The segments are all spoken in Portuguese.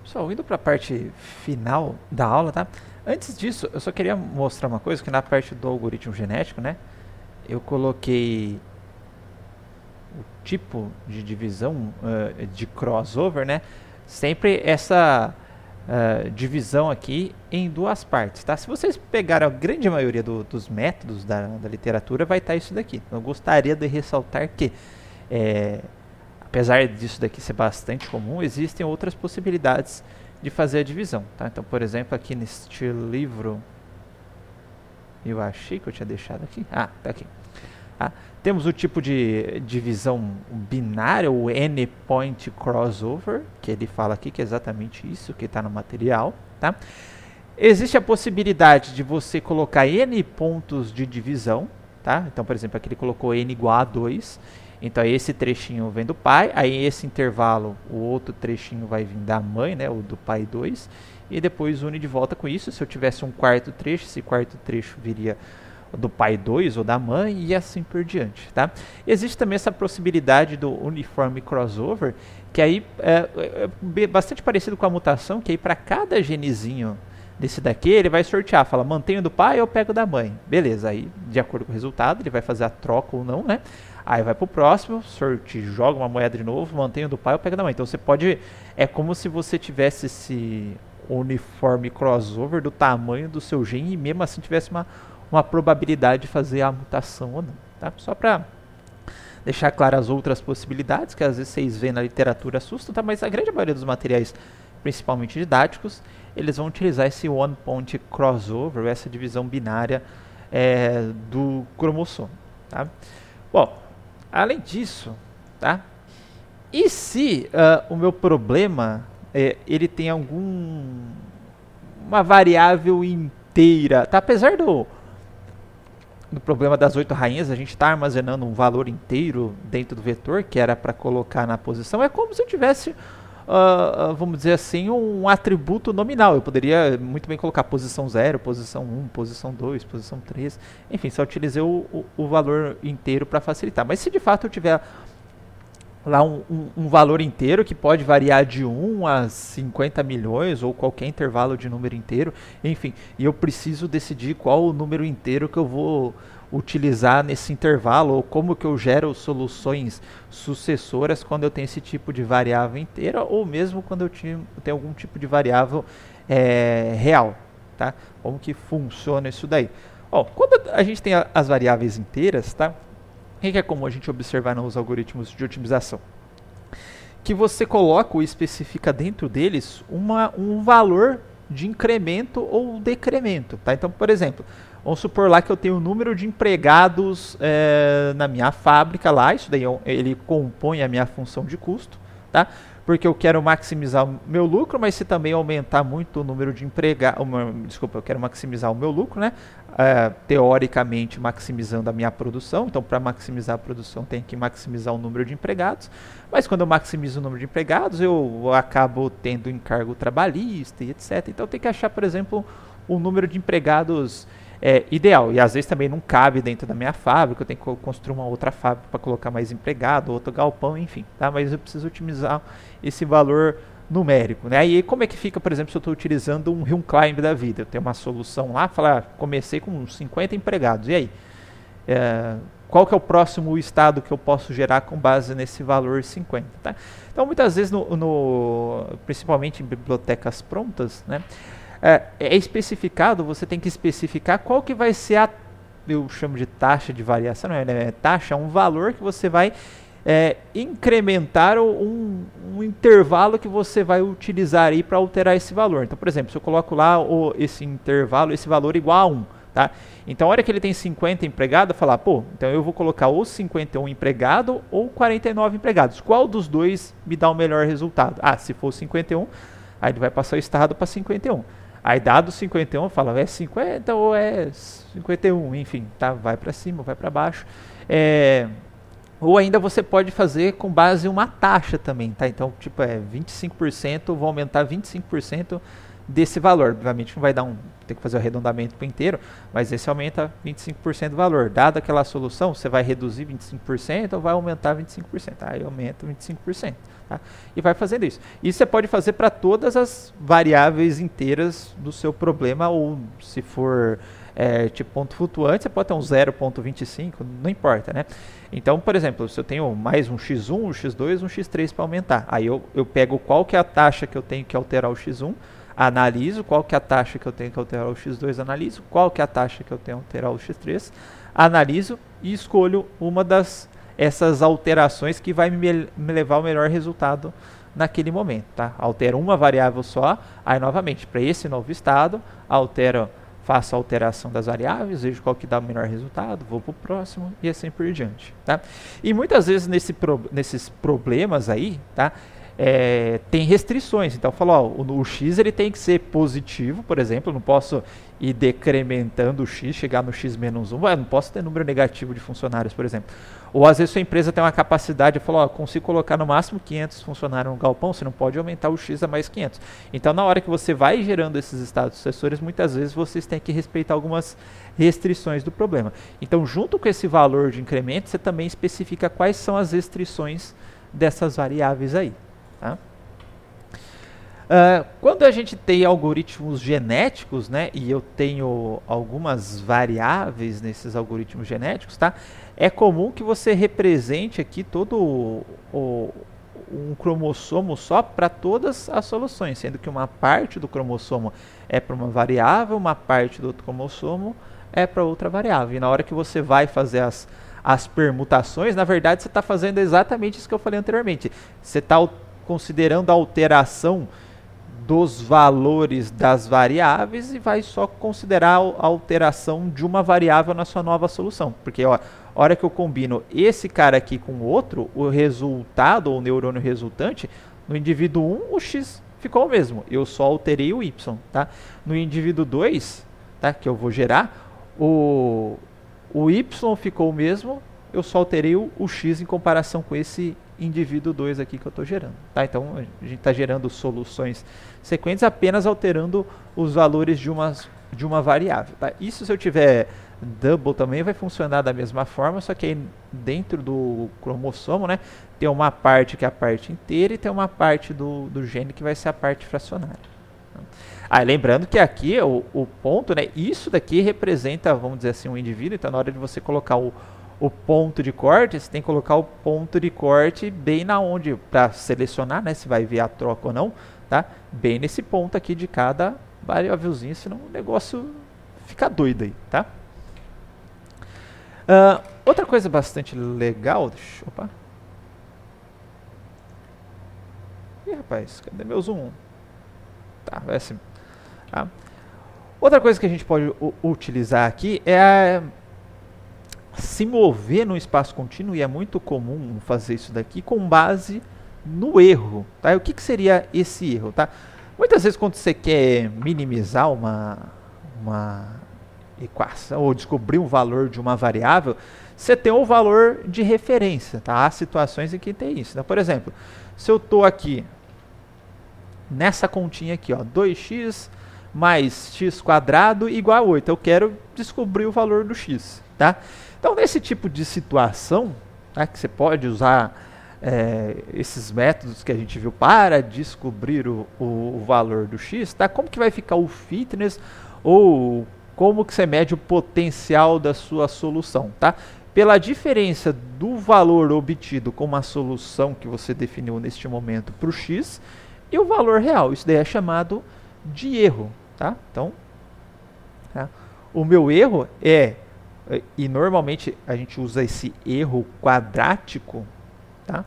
Pessoal, indo para a parte final da aula, tá? Antes disso, eu só queria mostrar uma coisa, que na parte do algoritmo genético, né? Eu coloquei o tipo de divisão de crossover, né? Sempre essa divisão aqui em duas partes, tá? Se vocês pegarem a grande maioria dos métodos da literatura, vai estar isso daqui. Eu gostaria de ressaltar que apesar disso daqui ser bastante comum, existem outras possibilidades de fazer a divisão, tá? Então, por exemplo, aqui neste livro, eu achei que eu tinha deixado aqui. Ah, tá aqui. Temos o tipo de divisão binária, o N-point crossover, que ele fala aqui que é exatamente isso que está no material, tá? Existe a possibilidade de você colocar N pontos de divisão, tá? Então, por exemplo, aqui ele colocou N igual a 2. Então, esse trechinho vem do pai, aí esse intervalo, o outro trechinho vai vir da mãe, né, o do pai 2, e depois une de volta com isso. Se eu tivesse um quarto trecho, esse quarto trecho viria do pai 2 ou da mãe, e assim por diante, tá? Existe também essa possibilidade do uniforme crossover, que aí é bastante parecido com a mutação, que aí para cada genezinho desse daqui, ele vai sortear, fala, mantenho do pai ou pego da mãe. Beleza, aí de acordo com o resultado, ele vai fazer a troca ou não, né? Aí vai pro próximo, joga uma moeda de novo, mantém o do pai ou pega da mãe. Então você pode... É como se você tivesse esse uniforme crossover do tamanho do seu gene e mesmo assim tivesse uma probabilidade de fazer a mutação ou não. Tá? Só para deixar claras as outras possibilidades, que às vezes vocês veem na literatura assustam, tá? Mas a grande maioria dos materiais, principalmente didáticos, eles vão utilizar esse one point crossover, essa divisão binária do cromossomo. Tá? Bom, além disso, tá? E se o meu problema ele tem uma variável inteira, tá? Apesar do problema das 8 rainhas, a gente está armazenando um valor inteiro dentro do vetor, que era para colocar na posição, é como se eu tivesse, vamos dizer assim, um atributo nominal. Eu poderia muito bem colocar posição 0, posição 1, posição 2, posição 3, enfim, só utilizei o valor inteiro para facilitar. Mas se de fato eu tiver lá um valor inteiro que pode variar de 1 a 50 milhões ou qualquer intervalo de número inteiro, enfim, e eu preciso decidir qual o número inteiro que eu vou utilizar nesse intervalo, ou como que eu gero soluções sucessoras quando eu tenho esse tipo de variável inteira, ou mesmo quando eu tenho algum tipo de variável real, tá? Como que funciona isso daí? Ó, quando a gente tem as variáveis inteiras, tá? O que é comum a gente observar nos algoritmos de otimização? Que você coloca ou especifica dentro deles um valor de incremento ou decremento, tá? Então, por exemplo, vamos supor lá que eu tenho um número de empregados na minha fábrica lá, isso daí ele compõe a minha função de custo, tá? Porque eu quero maximizar o meu lucro, mas se também aumentar muito o número de empregados, eu quero maximizar o meu lucro, né? Teoricamente maximizando a minha produção, então para maximizar a produção tem que maximizar o número de empregados, mas quando eu maximizo o número de empregados eu acabo tendo encargo trabalhista e etc. Então eu tenho que achar, por exemplo, o número de empregados ideal, e às vezes também não cabe dentro da minha fábrica, eu tenho que construir uma outra fábrica para colocar mais empregado, outro galpão, enfim, tá? Mas eu preciso otimizar esse valor numérico, né? Aí como é que fica, por exemplo, se eu estou utilizando um hill climb da vida? Eu tenho uma solução lá, comecei com 50 empregados, e aí? Qual que é o próximo estado que eu posso gerar com base nesse valor 50, tá? Então muitas vezes, principalmente em bibliotecas prontas, né? Especificado, você tem que especificar qual que vai ser eu chamo de taxa de variação, não é taxa, é um valor que você vai incrementar um intervalo que você vai utilizar aí para alterar esse valor. Então, por exemplo, se eu coloco lá esse intervalo, esse valor igual a 1, tá? Então, a hora que ele tem 50 empregados, eu falar, então eu vou colocar ou 51 empregado ou 49 empregados. Qual dos dois me dá o melhor resultado? Se for 51, aí ele vai passar o estado para 51. Aí dado 51, fala, é 50 ou é 51, enfim, tá? Vai para cima, vai para baixo. Ou ainda você pode fazer com base em uma taxa também, tá? Então, tipo, 25%, vou aumentar 25% desse valor. Obviamente não vai dar tem que fazer o arredondamento para inteiro, mas esse aumenta 25% do valor. Dada aquela solução, você vai reduzir 25% ou vai aumentar 25%? Aí aumenta 25%. Tá? E vai fazendo isso. Isso você pode fazer para todas as variáveis inteiras do seu problema, ou se for tipo ponto flutuante, você pode ter um 0,25, não importa, né? Então, por exemplo, se eu tenho mais um x1, um x2, um x3 para aumentar, aí eu pego qual que é a taxa que eu tenho que alterar o x1, analiso qual que é a taxa que eu tenho que alterar o x2, analiso qual que é a taxa que eu tenho que alterar o x3, analiso e escolho uma essas alterações que vai me levar ao melhor resultado naquele momento, tá? Altero uma variável só, aí novamente, para esse novo estado, faço a alteração das variáveis, vejo qual que dá o melhor resultado, vou para o próximo e assim por diante, tá? E muitas vezes nesses problemas aí, tá? Tem restrições, então falou, o x ele tem que ser positivo, por exemplo, eu não posso ir decrementando o x, chegar no x menos 1, eu não posso ter número negativo de funcionários, por exemplo. Ou às vezes sua empresa tem uma capacidade de falar, consigo colocar no máximo 500 funcionários no galpão, você não pode aumentar o x a mais 500. Então na hora que você vai gerando esses estados sucessores, muitas vezes vocês têm que respeitar algumas restrições do problema. Então junto com esse valor de incremento, você também especifica quais são as restrições dessas variáveis aí. Tá? Quando a gente tem algoritmos genéticos, né, e eu tenho algumas variáveis nesses algoritmos genéticos, tá, é comum que você represente aqui todo um cromossomo só para todas as soluções, sendo que uma parte do cromossomo é para uma variável, uma parte do outro cromossomo é para outra variável. E na hora que você vai fazer as permutações, na verdade você está fazendo exatamente isso que eu falei anteriormente. Você está considerando a alteração dos valores das variáveis e vai só considerar a alteração de uma variável na sua nova solução. Porque ó, a hora que eu combino esse cara aqui com o outro, o resultado, ou o neurônio resultante, no indivíduo 1 o x ficou o mesmo, eu só alterei o y. Tá? No indivíduo 2, tá, que eu vou gerar, o y ficou o mesmo, eu só alterei o x em comparação com esse indivíduo 2 aqui que eu estou gerando. Tá? Então, a gente está gerando soluções sequentes apenas alterando os valores de uma variável. Tá? Isso se eu tiver double também vai funcionar da mesma forma, só que aí dentro do cromossomo, né, tem uma parte que é a parte inteira e tem uma parte do gene que vai ser a parte fracionária. Lembrando que aqui o ponto, né, isso daqui representa, vamos dizer assim, um indivíduo, então na hora de você colocar o ponto de corte, você tem que colocar o ponto de corte bem na onde, para selecionar, né, se vai ver a troca ou não, tá? Bem nesse ponto aqui de cada variávelzinho, senão o negócio fica doido aí, tá? Outra coisa bastante legal, opa. Ih, rapaz, cadê meu zoom? Tá, vai assim. Tá? Outra coisa que a gente pode utilizar aqui é se mover no espaço contínuo, e é muito comum fazer isso daqui com base no erro. Tá? E o que seria esse erro? Tá? Muitas vezes quando você quer minimizar uma equação ou descobrir um valor de uma variável, você tem um valor de referência. Tá? Há situações em que tem isso. Então, por exemplo, se eu estou aqui nessa continha aqui, ó, 2x mais x quadrado igual a 8, eu quero descobrir o valor do x. Tá? Então, nesse tipo de situação, tá, que você pode usar esses métodos que a gente viu para descobrir o valor do x, tá? Como que vai ficar o fitness ou como que você mede o potencial da sua solução, tá? Pela diferença do valor obtido com uma solução que você definiu neste momento para o x e o valor real. Isso daí é chamado de erro, tá? Então, tá? O meu erro e normalmente a gente usa esse erro quadrático, tá?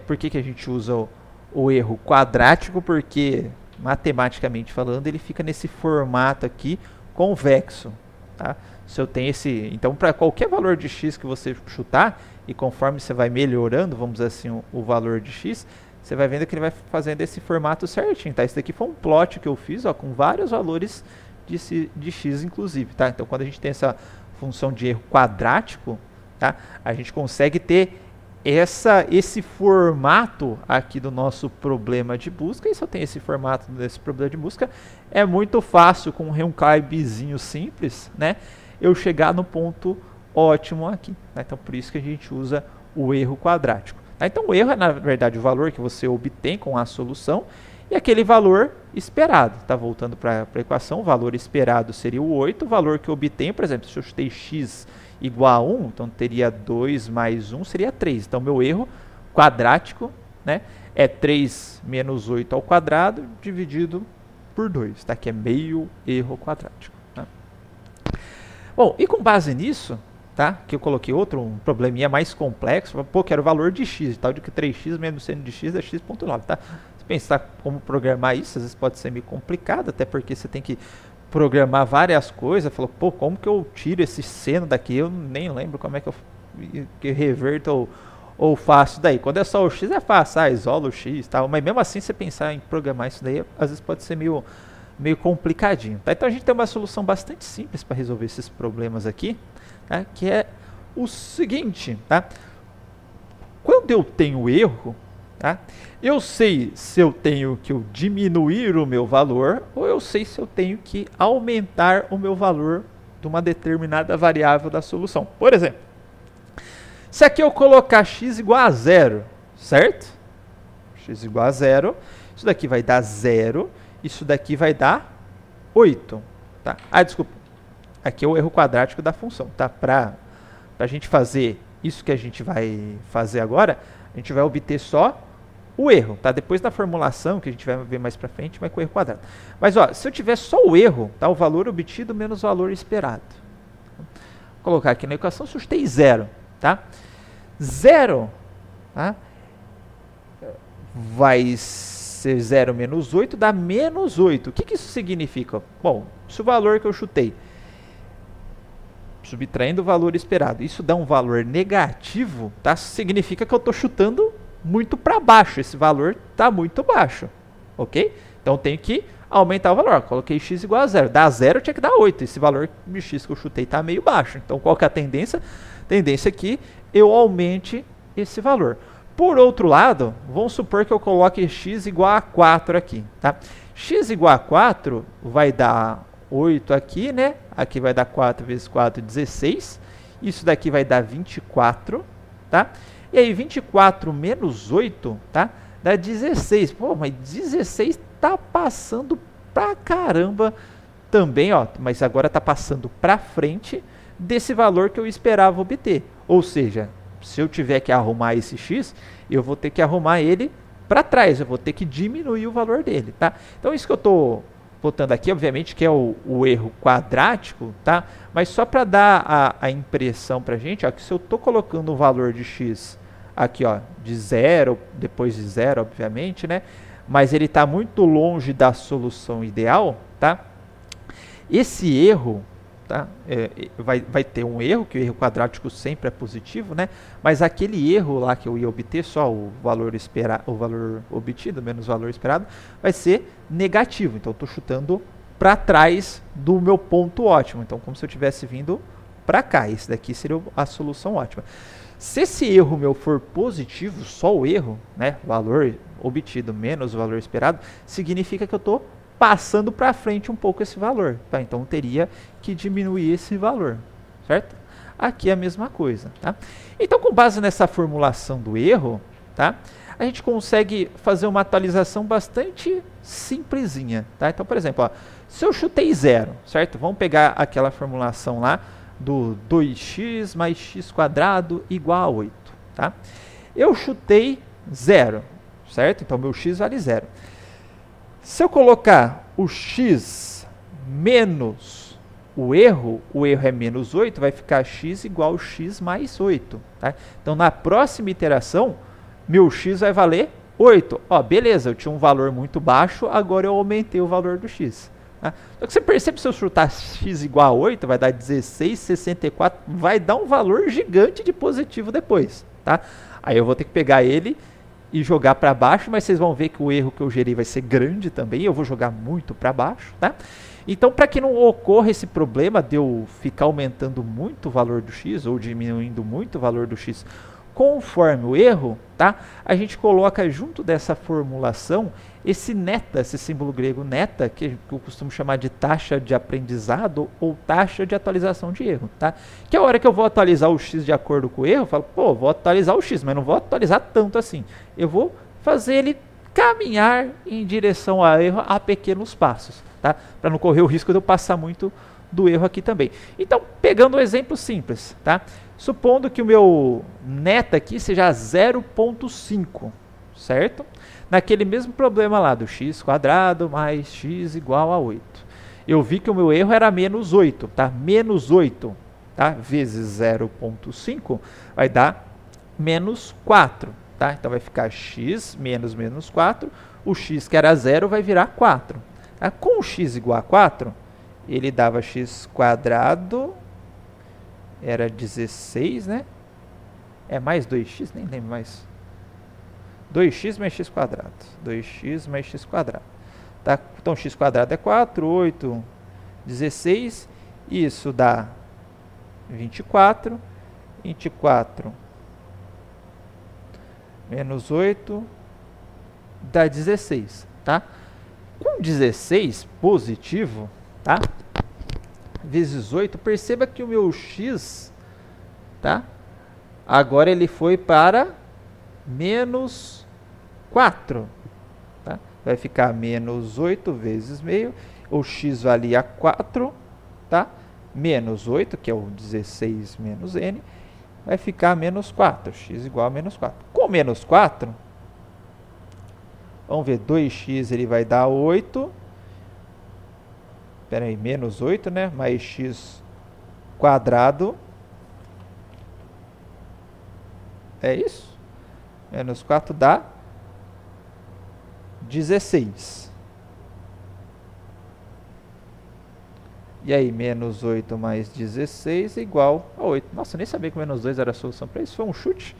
Por que a gente usa o erro quadrático? Porque, matematicamente falando, ele fica nesse formato aqui convexo, tá? Se eu tenho então, para qualquer valor de x que você chutar, e conforme você vai melhorando, vamos dizer assim, o valor de x, você vai vendo que ele vai fazendo esse formato certinho, tá? Isso daqui foi um plot que eu fiz, ó, com vários valores de x, inclusive, tá? Então, quando a gente tem essa função de erro quadrático, tá? A gente consegue ter esse formato aqui do nosso problema de busca, e se eu tenho esse formato desse problema de busca, é muito fácil com um calibezinho simples, né, eu chegar no ponto ótimo aqui. Tá? Então, por isso que a gente usa o erro quadrático. Tá? Então, o erro é, na verdade, o valor que você obtém com a solução e aquele valor esperado. Tá? Voltando para a equação, o valor esperado seria o 8, o valor que eu obtenho, por exemplo, se eu chutei x igual a 1, então teria 2 mais 1, seria 3. Então, meu erro quadrático, né, é 3 menos 8 ao quadrado dividido por 2, tá? Que é meio erro quadrático. Tá? Bom, e com base nisso, tá, que eu coloquei um probleminha mais complexo, pô, quero o valor de x, tal de que 3x menos seno de x é x.9, tá? Se pensar como programar isso, às vezes pode ser meio complicado, até porque você tem que programar várias coisas. Falou, pô, como que eu tiro esse seno daqui? Eu nem lembro como é que eu reverto ou faço daí. Quando é só o x é fácil, isola o x e tal, mas mesmo assim você pensar em programar isso daí, às vezes pode ser meio complicadinho. Tá? Então a gente tem uma solução bastante simples para resolver esses problemas aqui, tá? Que é o seguinte, tá? Quando eu tenho erro, tá? Eu sei se eu tenho que diminuir o meu valor ou eu sei se eu tenho que aumentar o meu valor de uma determinada variável da solução. Por exemplo, se aqui eu colocar x igual a 0, certo? X igual a 0, isso daqui vai dar 0, isso daqui vai dar 8. Tá? Ah, desculpa, aqui é o erro quadrático da função. Tá? Para a gente fazer isso que a gente vai fazer agora, a gente vai obter só o erro, tá? Depois da formulação, que a gente vai ver mais para frente, vai com o erro quadrado. Mas, ó, se eu tiver só o erro, tá? O valor obtido menos o valor esperado. Vou colocar aqui na equação, se eu chutei 0, tá? 0, tá? Vai ser 0 menos 8, dá menos 8. O que isso significa? Bom, se o valor que eu chutei, subtraindo o valor esperado, isso dá um valor negativo, tá? Significa que eu estou chutando muito para baixo, esse valor está muito baixo, ok? Então eu tenho que aumentar o valor. Coloquei x igual a 0, dá 0, tinha que dar 8, esse valor de x que eu chutei está meio baixo, então qual que é a tendência? Tendência é que eu aumente esse valor. Por outro lado, vamos supor que eu coloque x igual a 4 aqui, tá? X igual a 4 vai dar 8 aqui, né? Aqui vai dar 4 vezes 4, 16, isso daqui vai dar 24, tá? E aí, 24 menos 8, tá? Dá 16. Pô, mas 16 tá passando pra caramba também, ó. Mas agora tá passando pra frente desse valor que eu esperava obter. Ou seja, se eu tiver que arrumar esse x, eu vou ter que arrumar ele para trás. Eu vou ter que diminuir o valor dele, tá? Então, isso que eu tô botando aqui, obviamente, que é o erro quadrático, tá? Mas só para dar a impressão pra gente, ó, que se eu tô colocando o valor de x aqui, ó, de 0, depois de 0, obviamente, né? Mas ele está muito longe da solução ideal, tá? Esse erro, tá? Vai ter um erro, que o erro quadrático sempre é positivo, né? Mas aquele erro lá que eu ia obter, só o valor obtido menos o valor esperado, vai ser negativo. Então, eu estou chutando para trás do meu ponto ótimo. Então, como se eu tivesse vindo para cá. Esse daqui seria a solução ótima. Se esse erro meu for positivo, só o erro, né, valor obtido menos o valor esperado, significa que eu estou passando para frente um pouco esse valor. Tá? Então, eu teria que diminuir esse valor, certo? Aqui é a mesma coisa. Tá? Então, com base nessa formulação do erro, tá, a gente consegue fazer uma atualização bastante simplesinha. Tá? Então, por exemplo, ó, se eu chutei 0, certo? Vamos pegar aquela formulação lá do 2x mais x² igual a 8. Tá? Eu chutei 0, certo? Então, meu x vale 0. Se eu colocar o x menos o erro é menos 8, vai ficar x igual a x mais 8. Tá? Então, na próxima iteração, meu x vai valer 8. Ó, beleza, eu tinha um valor muito baixo, agora eu aumentei o valor do x. Tá? Então, você percebe, se eu chutar x igual a 8, vai dar 16,64, vai dar um valor gigante de positivo depois. Tá? Aí eu vou ter que pegar ele e jogar para baixo, mas vocês vão ver que o erro que eu gerei vai ser grande também, eu vou jogar muito para baixo, tá? Então, para que não ocorra esse problema de eu ficar aumentando muito o valor do x ou diminuindo muito o valor do x conforme o erro, tá? A gente coloca junto dessa formulação esse neta, esse símbolo grego neta, que eu costumo chamar de taxa de aprendizado ou taxa de atualização de erro, tá? Que a hora que eu vou atualizar o x de acordo com o erro, eu falo, pô, vou atualizar o x, mas não vou atualizar tanto assim. Eu vou fazer ele caminhar em direção ao erro a pequenos passos, tá? Para não correr o risco de eu passar muito do erro aqui também. Então, pegando um exemplo simples, tá? Supondo que o meu neta aqui seja 0,5, certo? Naquele mesmo problema lá do x² mais x igual a 8. Eu vi que o meu erro era menos 8, tá? Menos 8, tá? Vezes 0,5 vai dar menos 4, tá? Então vai ficar x menos menos 4. O x que era 0 vai virar 4. Tá? Com o x igual a 4, ele dava x², era 16, né? É mais 2x, nem lembro mais. 2x mais x². 2x mais x². Tá? Então, x² é 4, 8, 16. Isso dá 24. 24 menos 8 dá 16. Tá? Com 16 positivo, tá? Vezes 8, perceba que o meu x, tá? Agora ele foi para menos 4, tá? Vai ficar menos 8 vezes meio, o x valia 4, tá? Menos 8, que é o 16 menos n, vai ficar menos 4, x igual a menos 4. Com menos 4, vamos ver, 2x ele vai dar 8, espera aí, menos 8, né? Mais x², é isso? Menos 4 dá 16. E aí, menos 8 mais 16 é igual a 8. Nossa, eu nem sabia que o menos 2 era a solução para isso. Foi um chute.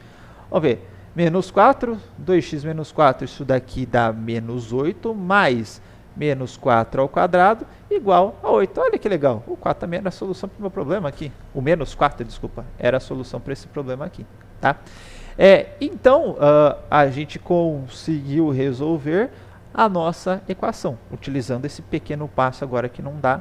Vamos ver. Menos 4, 2x menos 4, isso daqui dá menos 8, mais menos 4 ao quadrado, igual a 8. Olha que legal. O 4 também era a solução para o meu problema aqui. O menos 4, desculpa, era a solução para esse problema aqui. Tá? Então, a gente conseguiu resolver a nossa equação, utilizando esse pequeno passo agora que não dá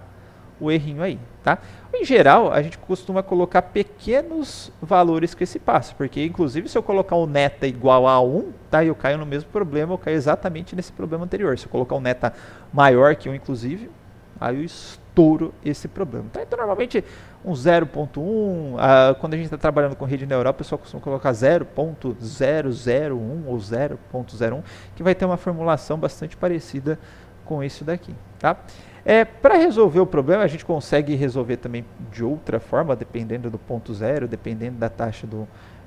o errinho aí, tá? Em geral, a gente costuma colocar pequenos valores com esse passo, porque inclusive se eu colocar o neta igual a 1, tá? Eu caio no mesmo problema, eu caio exatamente nesse problema anterior. Se eu colocar um neta maior que 1, inclusive, aí eu estouro esse problema, tá? Então, normalmente, um 0.1, quando a gente está trabalhando com rede neural, o pessoal costuma colocar 0.001 ou 0.01, que vai ter uma formulação bastante parecida com isso daqui, tá? Para resolver o problema, a gente consegue resolver também de outra forma, dependendo do ponto zero, dependendo da taxa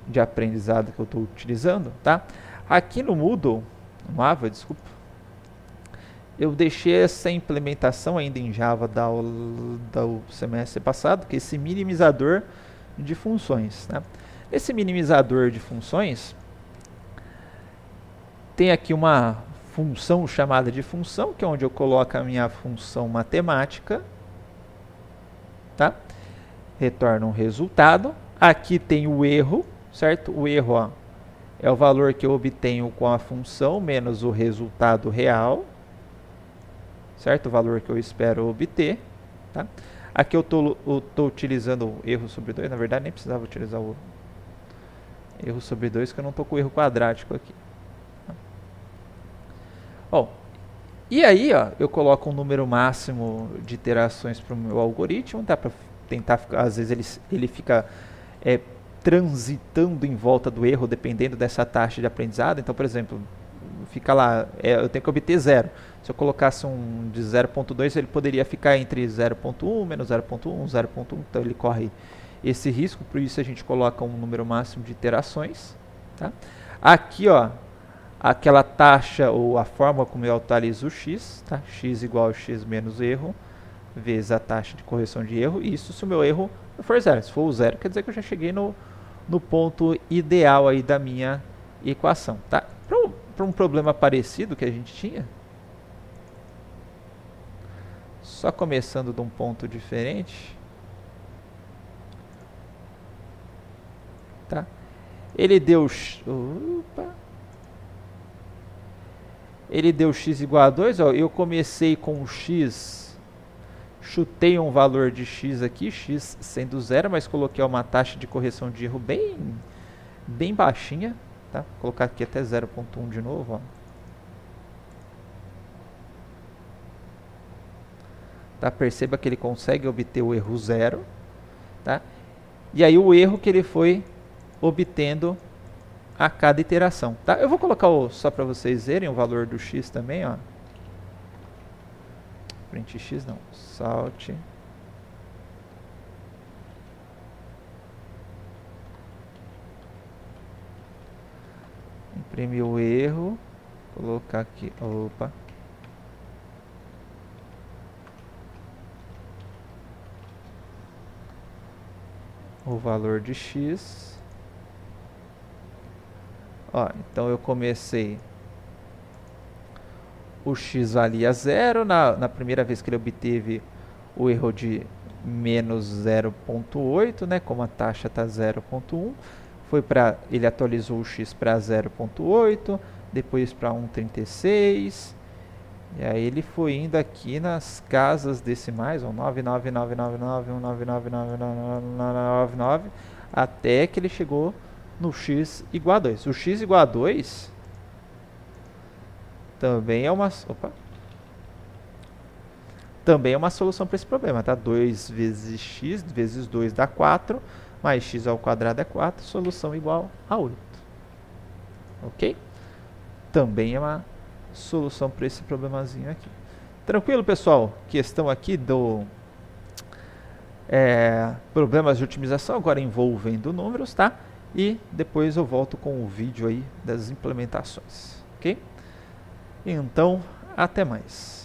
de aprendizado que eu estou utilizando, tá? Aqui no Moodle, no Ava, desculpa, eu deixei essa implementação ainda em Java do semestre passado, que é esse minimizador de funções, né? Esse minimizador de funções tem aqui uma função chamada de função, que é onde eu coloco a minha função matemática, tá? Retorna um resultado. Aqui tem o erro, certo? O erro, ó, é o valor que eu obtenho com a função menos o resultado real, certo? O valor que eu espero obter, tá? Aqui eu estou utilizando o erro sobre 2, na verdade nem precisava utilizar o erro sobre 2, porque eu não estou com o erro quadrático aqui. Bom, e aí, ó, eu coloco um número máximo de iterações para o meu algoritmo, tá? Para tentar, às vezes ele fica transitando em volta do erro, dependendo dessa taxa de aprendizado. Então, por exemplo, fica lá, eu tenho que obter 0. Se eu colocasse um de 0.2, ele poderia ficar entre 0.1, menos 0.1, 0.1. Então, ele corre esse risco, por isso a gente coloca um número máximo de iterações. Tá? Aqui, ó, aquela taxa ou a forma como eu atualizo o x, tá? X igual a x menos erro, vezes a taxa de correção de erro. E isso se o meu erro for 0. Se for o 0, quer dizer que eu já cheguei no ponto ideal aí da minha equação. Tá? Para um problema parecido que a gente tinha, só começando de um ponto diferente, tá? Ele deu... Opa! Ele deu x igual a 2, ó, eu comecei com x, chutei um valor de x aqui, x sendo 0, mas coloquei uma taxa de correção de erro bem baixinha, tá? Vou colocar aqui até 0.1 de novo, ó. Tá? Perceba que ele consegue obter o erro 0, tá? E aí o erro que ele foi obtendo a cada iteração, tá? Eu vou colocar só para vocês verem o valor do x também, ó. Print x não, salt. Imprimir o erro, colocar aqui, opa. O valor de x. Ó, então eu comecei, o x valia 0, na primeira vez que ele obteve o erro de menos 0.8, né, como a taxa está 0.1, ele atualizou o x para 0.8, depois para 1,36, e aí ele foi indo aqui nas casas decimais, 99999, até que ele chegou no x igual a 2. O x igual a 2 também é uma, também é uma solução para esse problema, tá? 2 vezes x vezes 2 dá 4, mais x ao quadrado é 4, solução igual a 8. Ok? Também é uma solução para esse problemazinho aqui. Tranquilo, pessoal? Questão aqui do problemas de otimização, agora envolvendo números, tá? E depois eu volto com o vídeo aí das implementações, ok? Então, até mais.